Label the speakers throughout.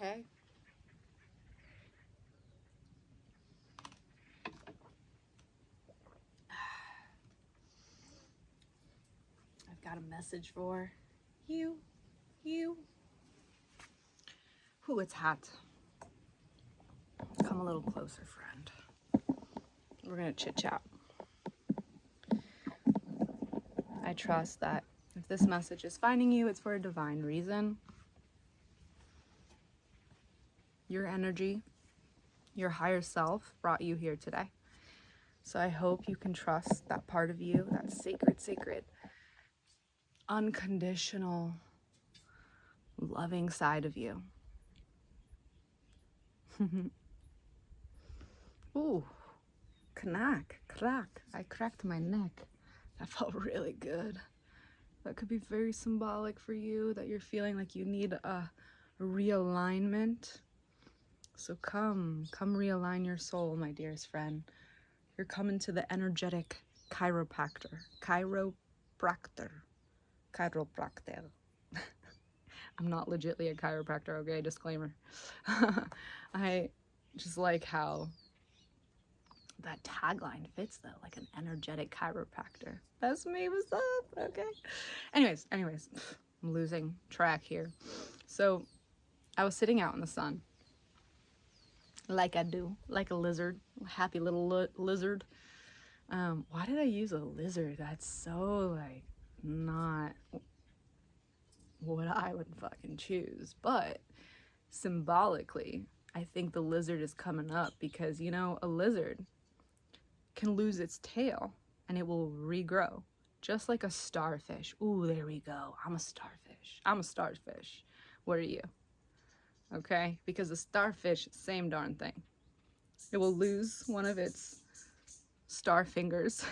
Speaker 1: Okay? I've got a message for you. Ooh, it's hot. Come a little closer, friend. We're gonna chit chat. I trust that if this message is finding you, it's for a divine reason. Your energy, your higher self brought you here today. So I hope you can trust that part of you, that sacred, unconditional, loving side of you. Ooh, crack. I cracked my neck. That felt really good. That could be very symbolic for you, that you're feeling like you need a realignment. So come realign your soul, my dearest friend. You're coming to the energetic chiropractor. I'm not legitly a chiropractor, okay? Disclaimer. I just like how that tagline fits though, like an energetic chiropractor. That's me, what's up? Okay. Anyways, I'm losing track here. So I was sitting out in the sun, like I do, like a lizard, a happy little lizard. Why did I use a lizard? That's so like not what I would fucking choose. But symbolically, I think the lizard is coming up because, you know, a lizard can lose its tail and it will regrow, just like a starfish. Ooh, there we go. I'm a starfish. What are you? Okay? Because a starfish, same darn thing. It will lose one of its star fingers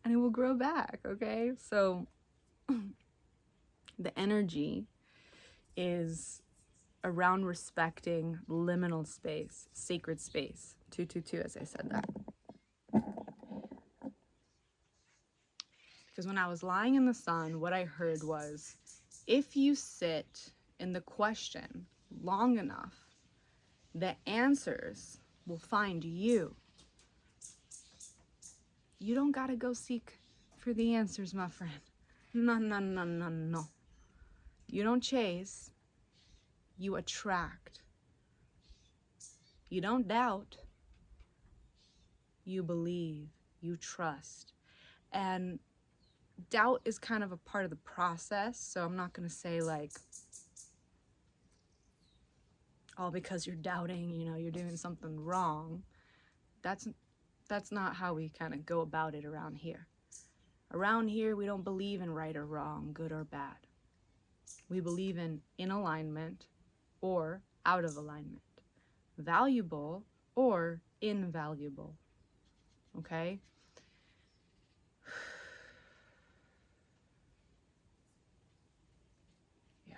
Speaker 1: and it will grow back, okay? So the energy is around respecting liminal space, sacred space. 222, as I said that. Because when I was lying in the sun, what I heard was, if you sit in the question long enough, the answers will find you. You don't gotta go seek for the answers, my friend. No. You don't chase, you attract. You don't doubt, you believe, you trust. And doubt is kind of a part of the process, so I'm not gonna say like, oh, because you're doubting, you know, you're doing something wrong. That's not how we kind of go about it around here. Around here, we don't believe in right or wrong, good or bad. We believe in alignment or out of alignment, valuable or invaluable, okay? Yeah.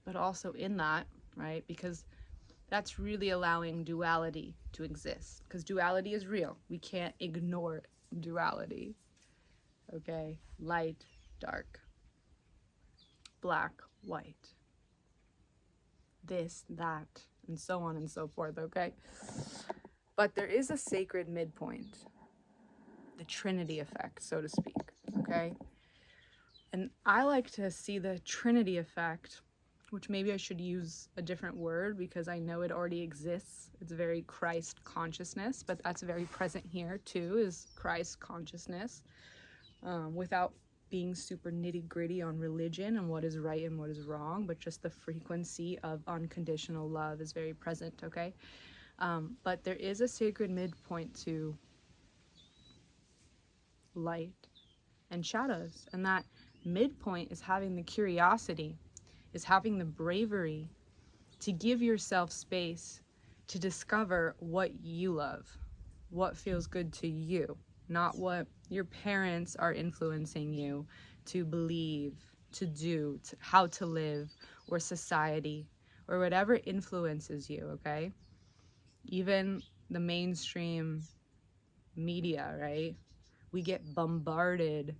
Speaker 1: But also in that, right, because that's really allowing duality to exist, because duality is real. We can't ignore duality, okay? Light, dark, black, white, this, that, and so on and so forth, okay? But there is a sacred midpoint, the Trinity effect, so to speak, okay? And I like to see the Trinity effect, which maybe I should use a different word because I know it already exists. It's very Christ consciousness, but that's very present here too, is Christ consciousness, without being super nitty-gritty on religion and what is right and what is wrong, but just the frequency of unconditional love is very present, okay? But there is a sacred midpoint to light and shadows, and that midpoint is having the curiosity, is having the bravery to give yourself space to discover what you love, what feels good to you, not what your parents are influencing you to believe, to do, how to live, or society, or whatever influences you, okay? Even the mainstream media, right? We get bombarded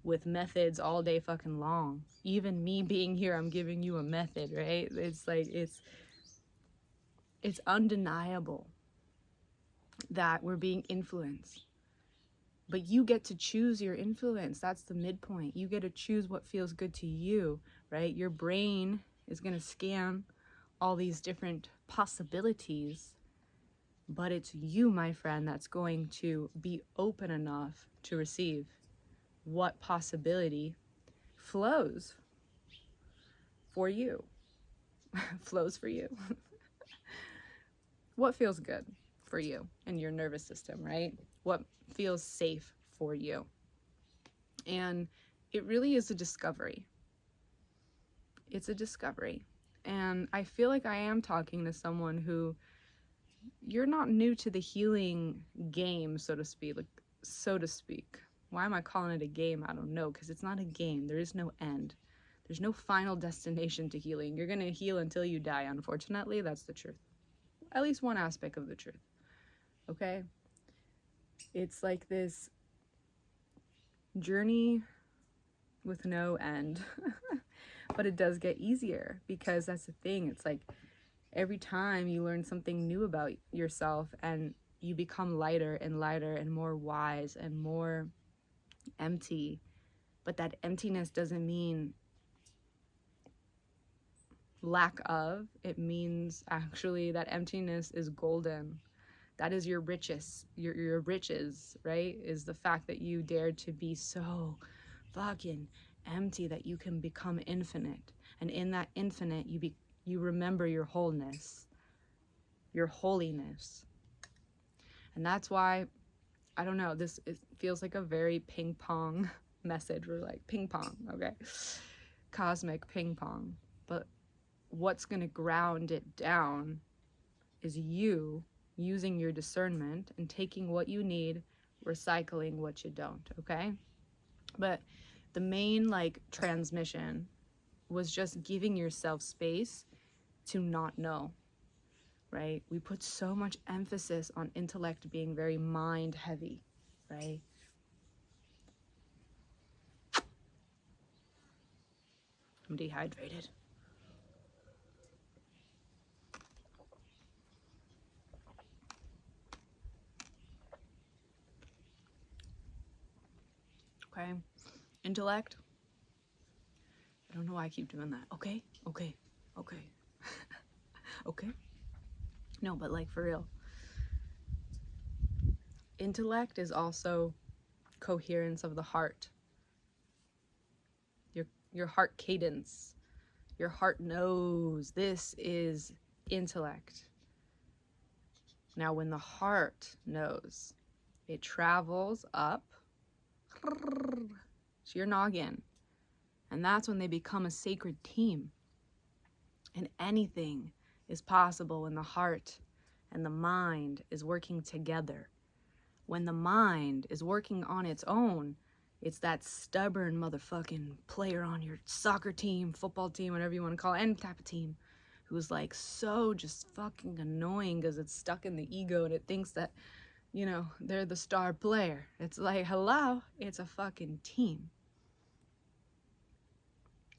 Speaker 1: with methods all day fucking long. Even me being here, I'm giving you a method, right? It's like, it's undeniable that we're being influenced. But you get to choose your influence. That's the midpoint. You get to choose what feels good to you, right? Your brain is going to scan all these different possibilities, but it's you, my friend, that's going to be open enough to receive what possibility flows for you. Flows for you. What feels good for you and your nervous system, right? What feels safe for you. And it really is a discovery. It's a discovery. And I feel like I am talking to someone who, you're not new to the healing game, so to speak. Why am I calling it a game? I don't know, because it's not a game. There is no end. There's no final destination to healing. You're going to heal until you die, unfortunately. That's the truth. At least one aspect of the truth. Okay? It's like this journey with no end. But it does get easier, because that's the thing. It's like every time you learn something new about yourself and you become lighter and lighter and more wise and more empty. But that emptiness doesn't mean lack of. It means actually that emptiness is golden. That is your riches. Your riches, right? Is the fact that you dared to be so fucking empty that you can become infinite. And in that infinite, you remember your wholeness, your holiness. And that's why, I don't know, it feels like a very ping pong message. We're like ping pong, okay? Cosmic ping pong. But what's going to ground it down is you using your discernment and taking what you need, recycling what you don't, okay? But the main transmission was just giving yourself space to not know, right? We put so much emphasis on intellect being very mind heavy, right? I'm dehydrated. Okay, intellect. I don't know why I keep doing that. Okay. Okay. No, but for real. Intellect is also coherence of the heart. Your heart cadence. Your heart knows this is intellect. Now, when the heart knows, it travels up to your noggin. And that's when they become a sacred team. And anything is possible when the heart and the mind is working together. When the mind is working on its own, it's that stubborn motherfucking player on your soccer team, football team, whatever you want to call it, any type of team, who's so just fucking annoying because it's stuck in the ego and it thinks that, they're the star player. It's like, hello, it's a fucking team.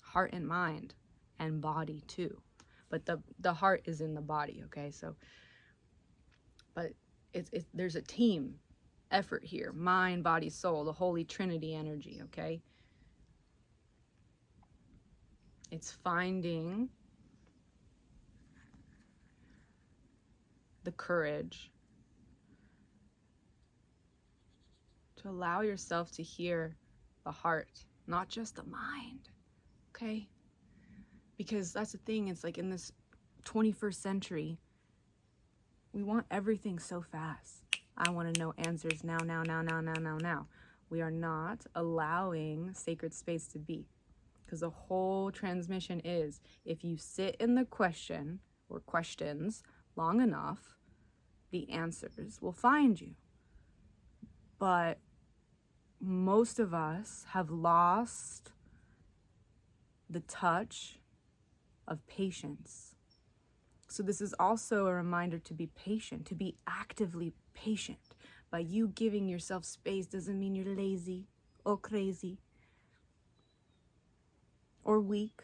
Speaker 1: Heart and mind and body too. But the heart is in the body, okay? So, but there's a team effort here. Mind, body, soul, the Holy Trinity energy, okay? It's finding the courage to allow yourself to hear the heart, not just the mind, okay? Because that's the thing, it's in this 21st century, we want everything so fast. I want to know answers now. We are not allowing sacred space to be. Because the whole transmission is, if you sit in the question or questions long enough, the answers will find you. But most of us have lost the touch of patience. So this is also a reminder to be patient, to be actively patient. By you giving yourself space doesn't mean you're lazy or crazy. or weak.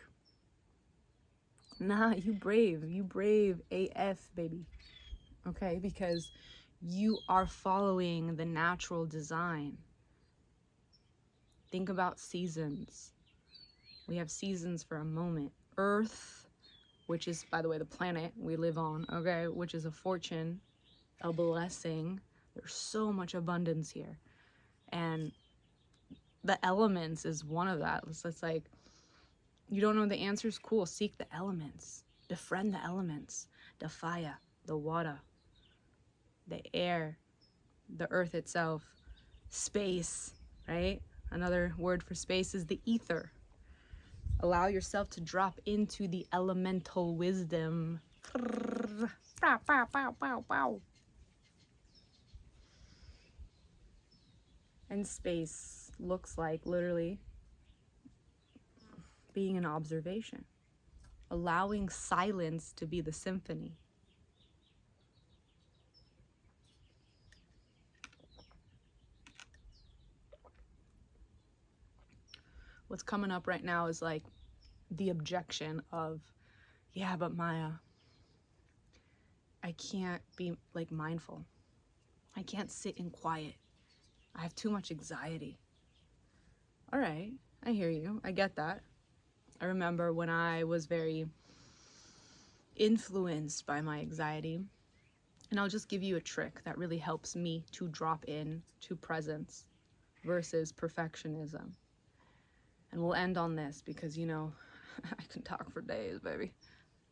Speaker 1: Nah, you brave. You brave AF, baby. Okay, because you are following the natural design. Think about seasons. We have seasons for a moment. Earth, which is, by the way, the planet we live on, okay, which is a fortune, a blessing. There's so much abundance here. And the elements is one of that. It's like, you don't know the answers? Cool. Seek the elements. Befriend the elements. The fire, the water, the air, the earth itself, space, right? Another word for space is the ether. Allow yourself to drop into the elemental wisdom. And space looks like literally being an observation, allowing silence to be the symphony. What's coming up right now is like the objection of, yeah, but Maya, I can't be like mindful. I can't sit in quiet. I have too much anxiety. All right, I hear you. I get that. I remember when I was very influenced by my anxiety, and I'll just give you a trick that really helps me to drop in to presence versus perfectionism. And we'll end on this because, you know, I can talk for days, baby.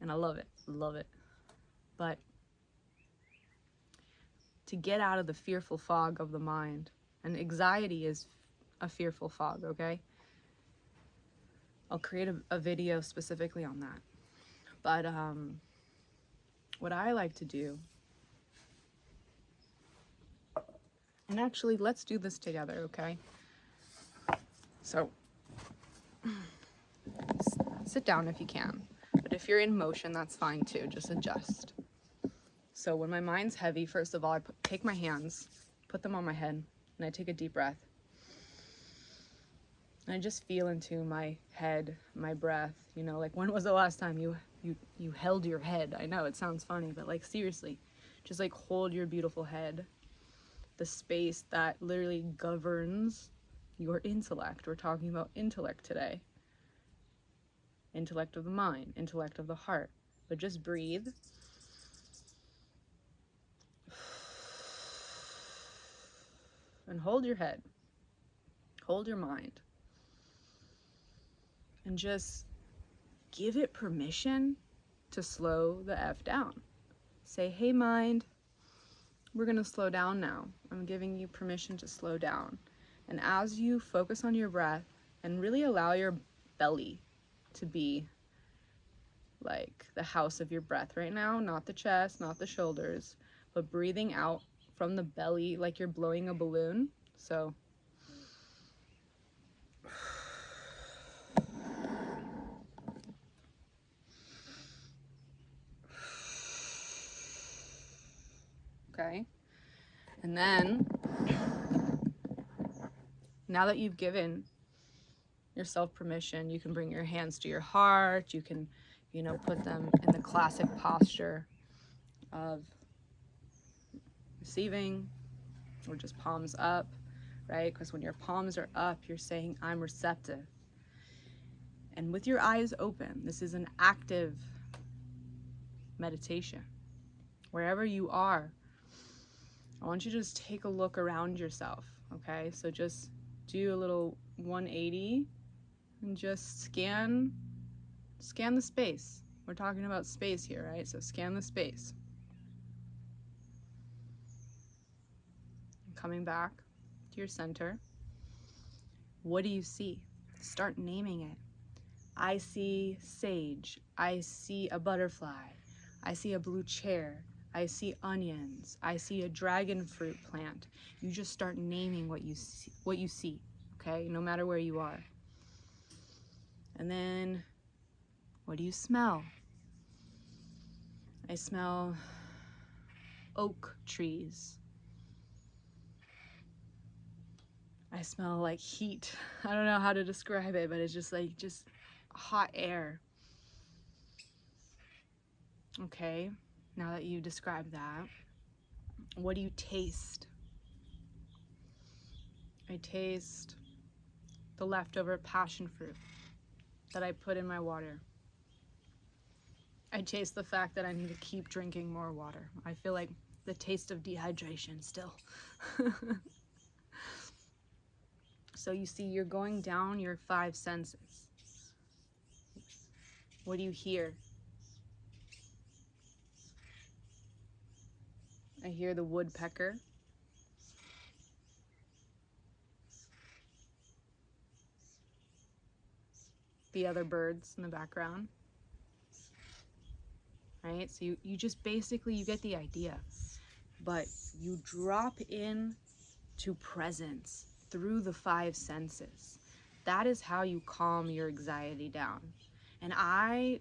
Speaker 1: And I love it. Love it. But to get out of the fearful fog of the mind, and anxiety is a fearful fog, okay? I'll create a video specifically on that. But what I like to do, and actually let's do this together, okay? So sit down if you can, but if you're in motion, that's fine too. Just adjust. So when my mind's heavy, first of all, I take my hands, put them on my head, and I take a deep breath. And I just feel into my head, my breath. You know, like, when was the last time you held your head? I know it sounds funny, but like, seriously, just like hold your beautiful head, the space that literally governs your intellect. We're talking about intellect today. Intellect of the mind, intellect of the heart. But just breathe. And hold your head. Hold your mind. And just give it permission to slow the F down. Say, hey mind, we're gonna slow down now. I'm giving you permission to slow down. And as you focus on your breath and really allow your belly to be like the house of your breath right now, not the chest, not the shoulders, but breathing out from the belly like you're blowing a balloon. So okay. And then, now that you've given yourself permission, you can bring your hands to your heart. You can, you know, put them in the classic posture of receiving, or just palms up, right? Because when your palms are up, you're saying, I'm receptive. And with your eyes open, this is an active meditation. Wherever you are, I want you to just take a look around yourself, okay? So just do a little 180 and just scan the space. We're talking about space here, right? So scan the space. Coming back to your center. What do you see? Start naming it. I see sage. I see a butterfly. I see a blue chair. I see onions. I see a dragon fruit plant. You just start naming what you see, okay? No matter where you are. And then, what do you smell? I smell oak trees. I smell like heat. I don't know how to describe it, but it's just like, just hot air. Okay, now that you described that, what do you taste? I taste the leftover passion fruit that I put in my water. I taste the fact that I need to keep drinking more water. I feel like the taste of dehydration still. So you see, you're going down your 5 senses. What do you hear? I hear the woodpecker. The other birds in the background. Right? So you just basically, you get the idea. But you drop in to presence through the 5 senses. That is how you calm your anxiety down. And I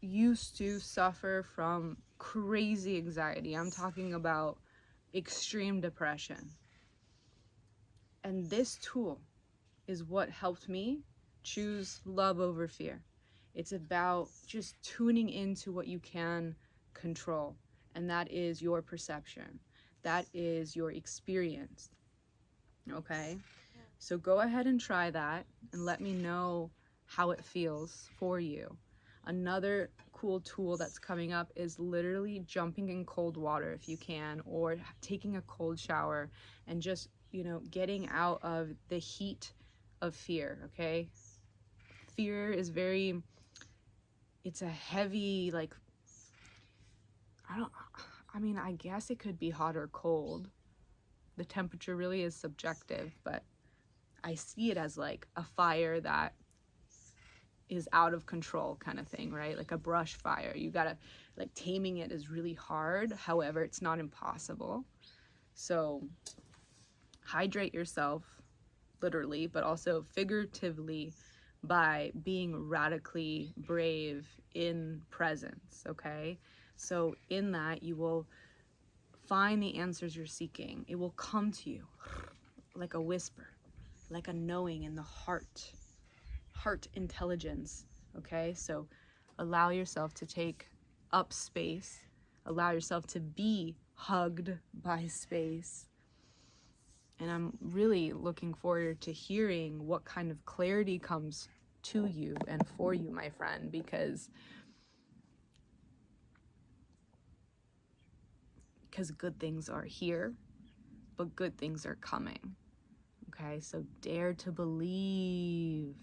Speaker 1: used to suffer from crazy anxiety. I'm talking about extreme depression. And this tool is what helped me choose love over fear. It's about just tuning into what you can control, and that is your perception. That is your experience. Okay? So go ahead and try that and let me know how it feels for you. Another cool tool that's coming up is literally jumping in cold water if you can, or taking a cold shower and just, getting out of the heat of fear, okay? Fear is it's a heavy, like, I guess it could be hot or cold. The temperature really is subjective, but I see it as like a fire that is out of control kind of thing, right? Like a brush fire. You gotta, like, taming it is really hard. However, it's not impossible. So hydrate yourself, literally, but also figuratively, by being radically brave in presence, okay? So in that, you will find the answers you're seeking. It will come to you like a whisper, like a knowing in the heart intelligence, okay? So allow yourself to take up space, allow yourself to be hugged by space. And I'm really looking forward to hearing what kind of clarity comes to you and for you, my friend, because good things are here, but good things are coming. Okay, so dare to believe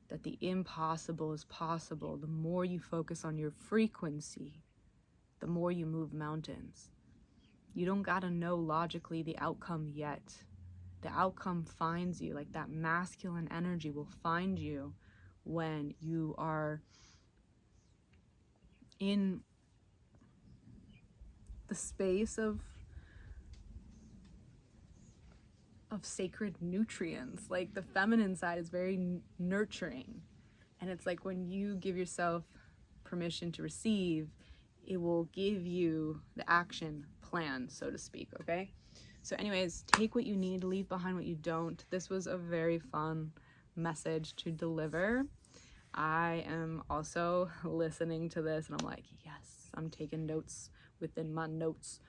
Speaker 1: that the impossible is possible. The more you focus on your frequency, the more you move mountains. You don't gotta know logically the outcome yet. The outcome finds you, like that masculine energy will find you when you are in the space of sacred nutrients. Like the feminine side is very nurturing. And it's like when you give yourself permission to receive, it will give you the action plan, so to speak, okay? So anyways, take what you need, leave behind what you don't. This was a very fun message to deliver. I am also listening to this and I'm like, yes, I'm taking notes within my notes.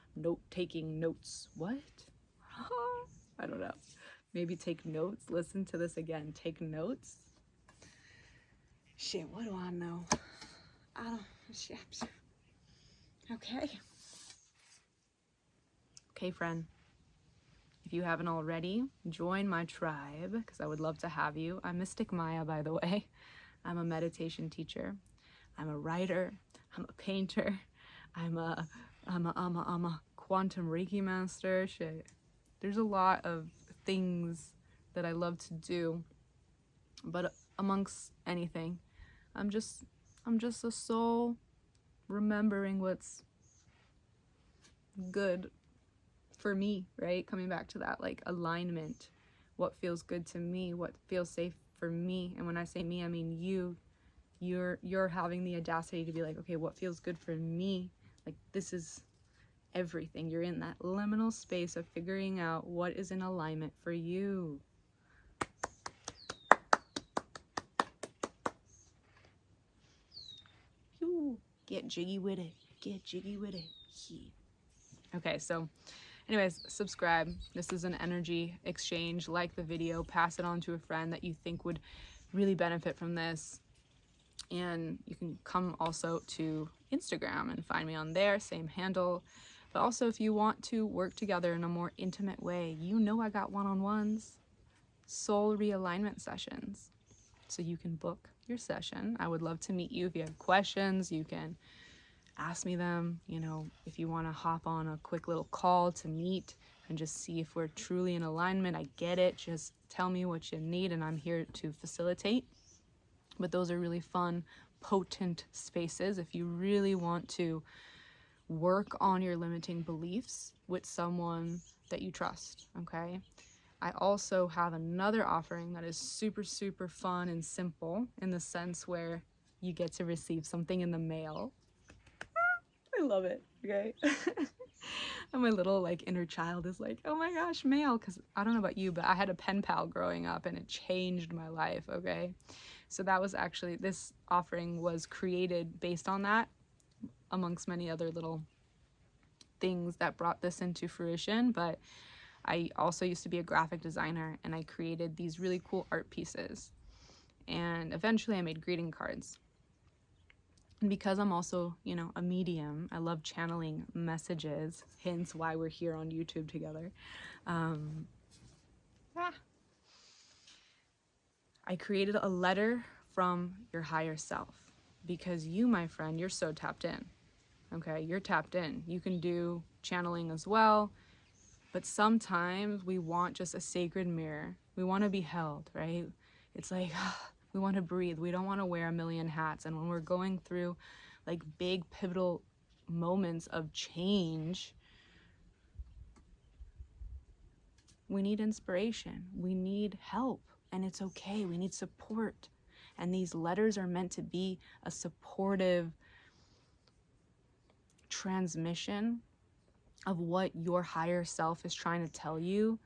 Speaker 1: Taking notes. What? I don't know. Maybe take notes. Listen to this again. Take notes. Shit, what do I know? I don't. Shit. Okay, friend. If you haven't already, join my tribe because I would love to have you. I'm Mystic Maya, by the way. I'm a meditation teacher. I'm a writer. I'm a painter. I'm a quantum Reiki master. Shit. There's a lot of things that I love to do, but amongst anything, I'm just a soul remembering what's good for me, right? Coming back to that, like, alignment. What feels good to me, what feels safe for me. And when I say me, I mean you. You're having the audacity to be like, okay, what feels good for me? Like, this is everything. You're in that liminal space of figuring out what is in alignment for you. Get jiggy with it. Get jiggy with it. Yeah. Okay, so anyways, subscribe. This is an energy exchange. Like the video, pass it on to a friend that you think would really benefit from this. And you can come also to Instagram and find me on there, same handle. But also, if you want to work together in a more intimate way, you know I got one-on-ones, soul realignment sessions. So you can book your session. I would love to meet you. If you have questions, you can ask me them. You know, if you want to hop on a quick little call to meet and just see if we're truly in alignment, I get it. Just tell me what you need and I'm here to facilitate. But those are really fun, potent spaces if you really want to work on your limiting beliefs with someone that you trust, okay? I also have another offering that is super, super fun and simple in the sense where you get to receive something in the mail. I love it, okay? And my little like inner child is like, oh my gosh, mail, because I don't know about you, but I had a pen pal growing up and it changed my life, okay? So that was actually, this offering was created based on that, amongst many other little things that brought this into fruition. But I also used to be a graphic designer and I created these really cool art pieces. And eventually I made greeting cards. And because I'm also, you know, a medium, I love channeling messages, hence why we're here on YouTube together. I created a letter from your higher self because you, my friend, you're so tapped in. Okay, you're tapped in. You can do channeling as well, but sometimes we want just a sacred mirror. We want to be held, right? It's like we want to breathe. We don't want to wear a million hats. And when we're going through like big pivotal moments of change, we need inspiration. We need help. And it's okay. We need support. And these letters are meant to be a supportive transmission of what your higher self is trying to tell you.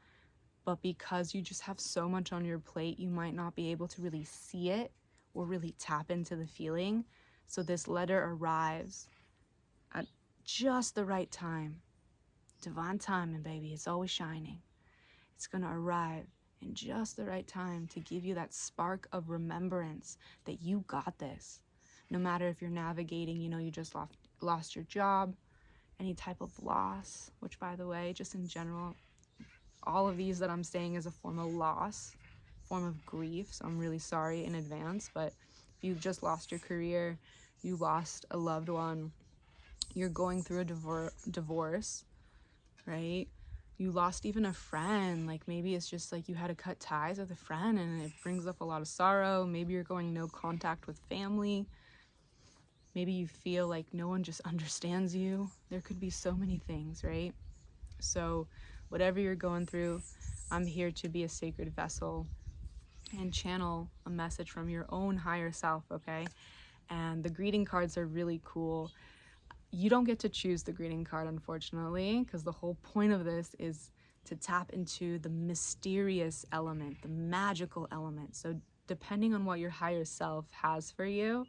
Speaker 1: But because you just have so much on your plate, you might not be able to really see it or really tap into the feeling. So this letter arrives at just the right time. Divine timing, baby. It's always shining. It's going to arrive in just the right time to give you that spark of remembrance that you got this. No matter if you're navigating, you know, you just lost your job, any type of loss, which by the way, just in general, all of these that I'm saying is a form of loss, form of grief. So I'm really sorry in advance. But if you've just lost your career, you lost a loved one, you're going through a divorce, right? You lost even a friend. Like maybe it's just like you had to cut ties with a friend and it brings up a lot of sorrow. Maybe you're going no contact with family. Maybe you feel like no one just understands you. There could be so many things, right? So whatever you're going through, I'm here to be a sacred vessel and channel a message from your own higher self, okay? And the greeting cards are really cool. You don't get to choose the greeting card, unfortunately, because the whole point of this is to tap into the mysterious element, the magical element. So depending on what your higher self has for you,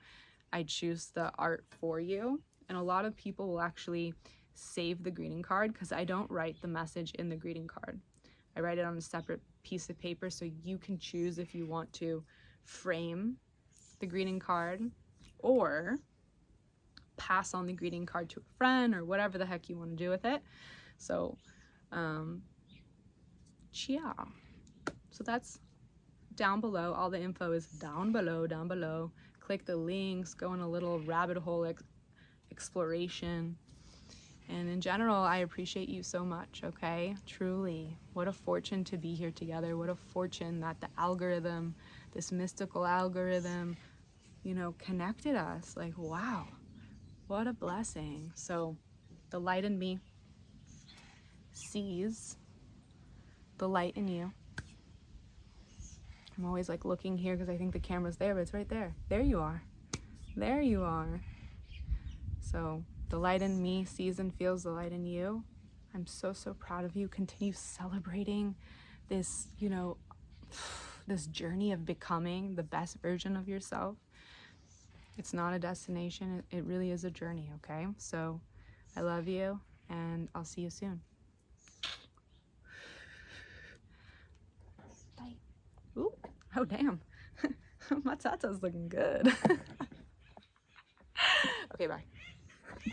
Speaker 1: I choose the art for you. And a lot of people will actually save the greeting card because I don't write the message in the greeting card. I write it on a separate piece of paper so you can choose if you want to frame the greeting card or pass on the greeting card to a friend or whatever the heck you want to do with it. So, yeah. So that's down below. All the info is down below. Click the links, go on a little rabbit hole exploration. And in general, I appreciate you so much, okay? Truly. What a fortune to be here together. What a fortune that the algorithm, this mystical algorithm, you know, connected us. Like, wow. What a blessing. So the light in me sees the light in you. I'm always like looking here because I think the camera's there, but it's right there. There you are. There you are. So the light in me sees and feels the light in you. I'm so, so proud of you. Continue celebrating this, you know, this journey of becoming the best version of yourself. It's not a destination. It really is a journey, okay? So I love you, and I'll see you soon. Bye. Ooh, oh damn. My tattoo's looking good. Okay, bye.